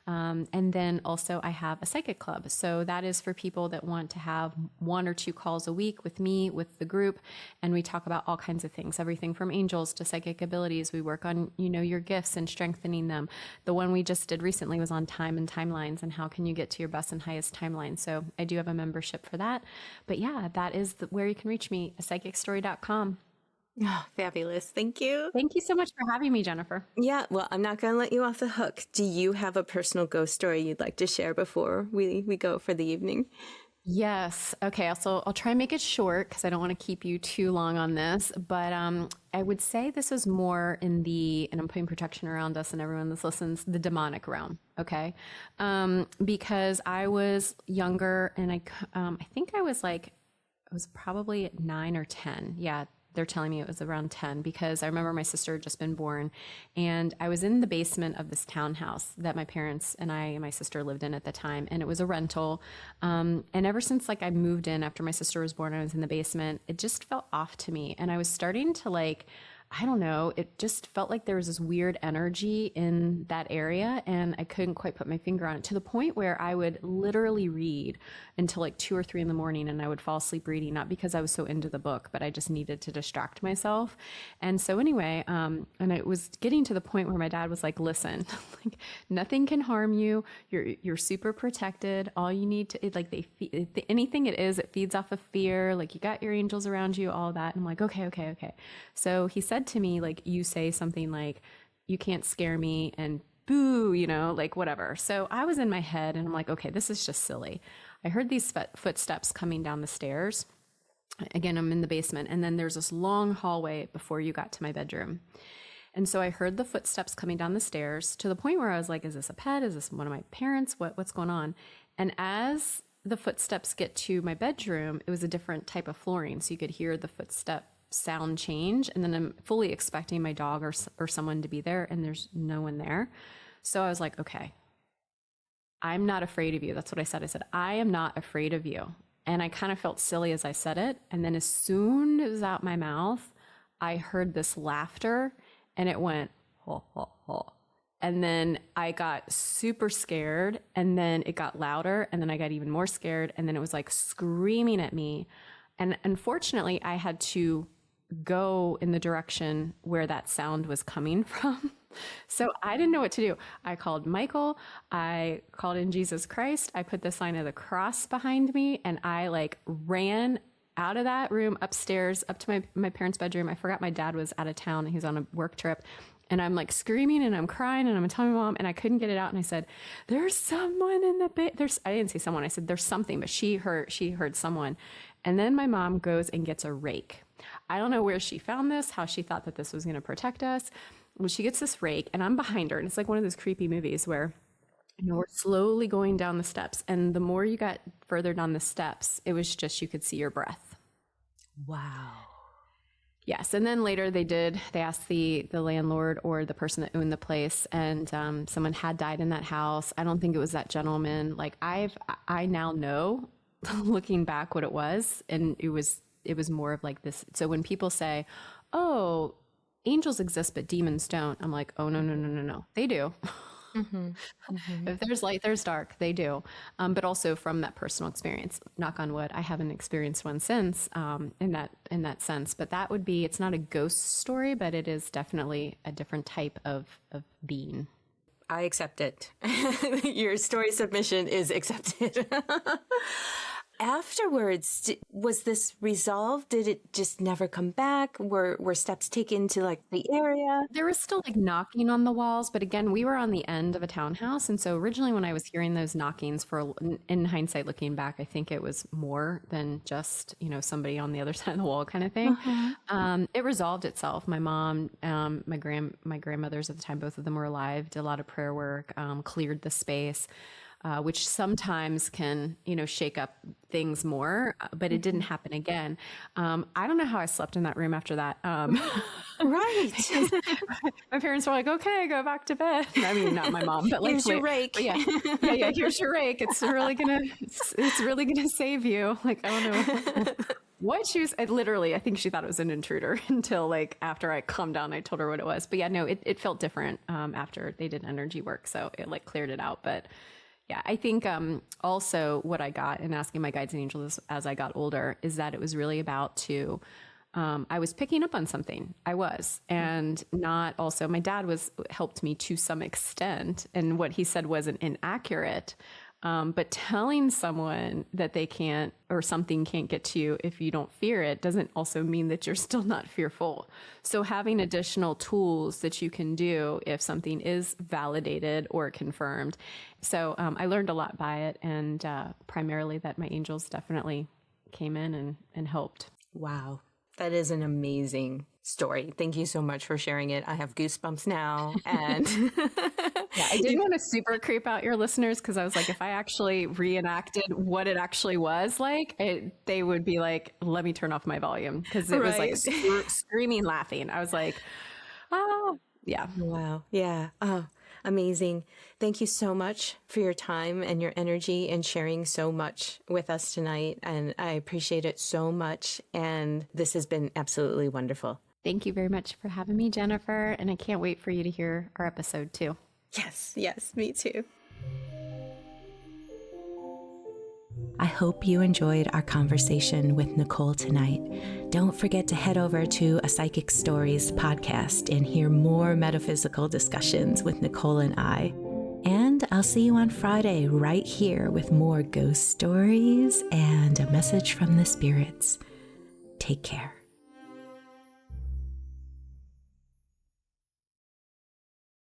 And then also I have a Psychic Club. So that is for people that want to have 1 or 2 calls a week with me, with the group. And we talk about all kinds of things, everything from angels to psychic abilities. We work on, your gifts and strengthening them. The one we just did recently was on time and timelines and how can you get to your best and highest timeline. So I do have a membership for that. But yeah, that is where you can reach me, psychicstory.com. Oh, fabulous. Thank you. Thank you so much for having me, Jennifer. Yeah, well, I'm not going to let you off the hook. Do you have a personal ghost story you'd like to share before we go for the evening? Yes. Okay. So I'll try and make it short because I don't want to keep you too long on this. But I would say this was more in the, and I'm putting protection around us and everyone that listens, the demonic realm. Okay. Because I was younger and I think I was probably 9 or 10. Yeah. They're telling me it was around 10 because I remember my sister had just been born and I was in the basement of this townhouse that my parents and I and my sister lived in at the time. And it was a rental. And ever since I moved in after my sister was born, I was in the basement. It just felt off to me. And I was starting to I don't know, it just felt like there was this weird energy in that area and I couldn't quite put my finger on it, to the point where I would literally read until 2 or 3 in the morning and I would fall asleep reading, not because I was so into the book, but I just needed to distract myself. And so anyway, and it was getting to the point where my dad was like, listen, nothing can harm you. You're super protected. All you need to, anything it feeds off of fear. You got your angels around you, all that. And I'm like, okay. So he said to me, you say something like, you can't scare me, and boo, whatever. So I was in my head and I'm like, okay, this is just silly. I heard these footsteps coming down the stairs. Again, I'm in the basement. And then there's this long hallway before you got to my bedroom. And so I heard the footsteps coming down the stairs to the point where I was like, is this a pet? Is this one of my parents? What's going on? And as the footsteps get to my bedroom, it was a different type of flooring. So you could hear the footstep sound change. And then I'm fully expecting my dog or someone to be there, and there's no one there. So I was like, okay, I'm not afraid of you. That's what I said. I said, I am not afraid of you. And I kind of felt silly as I said it. And then as soon as it was out my mouth, I heard this laughter and it went, ho, ho, ho. And then I got super scared, and then it got louder, and then I got even more scared. And then it was screaming at me. And unfortunately, I had to go in the direction where that sound was coming from. So I didn't know what to do. I called Michael. I called in Jesus Christ. I put the sign of the cross behind me, and I ran out of that room upstairs up to my parents' bedroom. I forgot my dad was out of town. He was on a work trip. And I'm screaming and I'm crying and I'm telling my mom, and I couldn't get it out. And I said, there's someone in the I didn't say someone. I said, there's something, but she heard someone. And then my mom goes and gets a rake. I don't know where she found this, how she thought that this was going to protect us. Well, she gets this rake and I'm behind her. And it's like one of those creepy movies where, we're slowly going down the steps. And the more you got further down the steps, it was just, you could see your breath. Wow. Yes. And then later they asked the landlord or the person that owned the place, and someone had died in that house. I don't think it was that gentleman. I now know looking back what it was. And it was more of this. So when people say, oh, angels exist, but demons don't, I'm like, oh, no. They do. Mm-hmm. Mm-hmm. If there's light, there's dark. They do. But also from that personal experience, knock on wood, I haven't experienced one since in that sense. But that would be, it's not a ghost story, but it is definitely a different type of being. I accept it. Your story submission is accepted. Afterwards, was this resolved? Did it just never come back? Were steps taken to the area? There was still knocking on the walls, but again, we were on the end of a townhouse. And so originally when I was hearing those knockings, in hindsight, looking back, I think it was more than just, somebody on the other side of the wall kind of thing. Uh-huh. It resolved itself. My mom, my grandmothers at the time, both of them were alive, did a lot of prayer work, cleared the space. Which sometimes can, shake up things more, but it didn't happen again. I don't know how I slept in that room after that. Right. My parents were like, okay, go back to bed. I mean, not my mom, but here's your rake. Yeah, here's your rake. It's really gonna save you. I don't know. What she was, I think she thought it was an intruder until after I calmed down, I told her what it was. But yeah, no, it felt different after they did energy work. So it cleared it out. But yeah, I think also what I got in asking my guides and angels as I got older is that it was really about I was picking up on something. I was, and not also, my dad helped me to some extent. And what he said wasn't inaccurate. But telling someone that they can't or something can't get to you if you don't fear it doesn't also mean that you're still not fearful. So having additional tools that you can do if something is validated or confirmed. So I learned a lot by it, and primarily that my angels definitely came in and helped. Wow. That is an amazing story. Thank you so much for sharing it. I have goosebumps now. And yeah, I didn't want to super creep out your listeners, because I was like, if I actually reenacted what it actually was like, they would be like, let me turn off my volume, because it was like screaming, laughing. I was like, oh, yeah. Wow. Yeah. Oh, amazing. Thank you so much for your time and your energy and sharing so much with us tonight. And I appreciate it so much. And this has been absolutely wonderful. Thank you very much for having me, Jennifer. And I can't wait for you to hear our episode too. Yes, me too. I hope you enjoyed our conversation with Nichole tonight. Don't forget to head over to A Psychic Stories podcast and hear more metaphysical discussions with Nichole and I. And I'll see you on Friday right here with more ghost stories and a message from the spirits. Take care.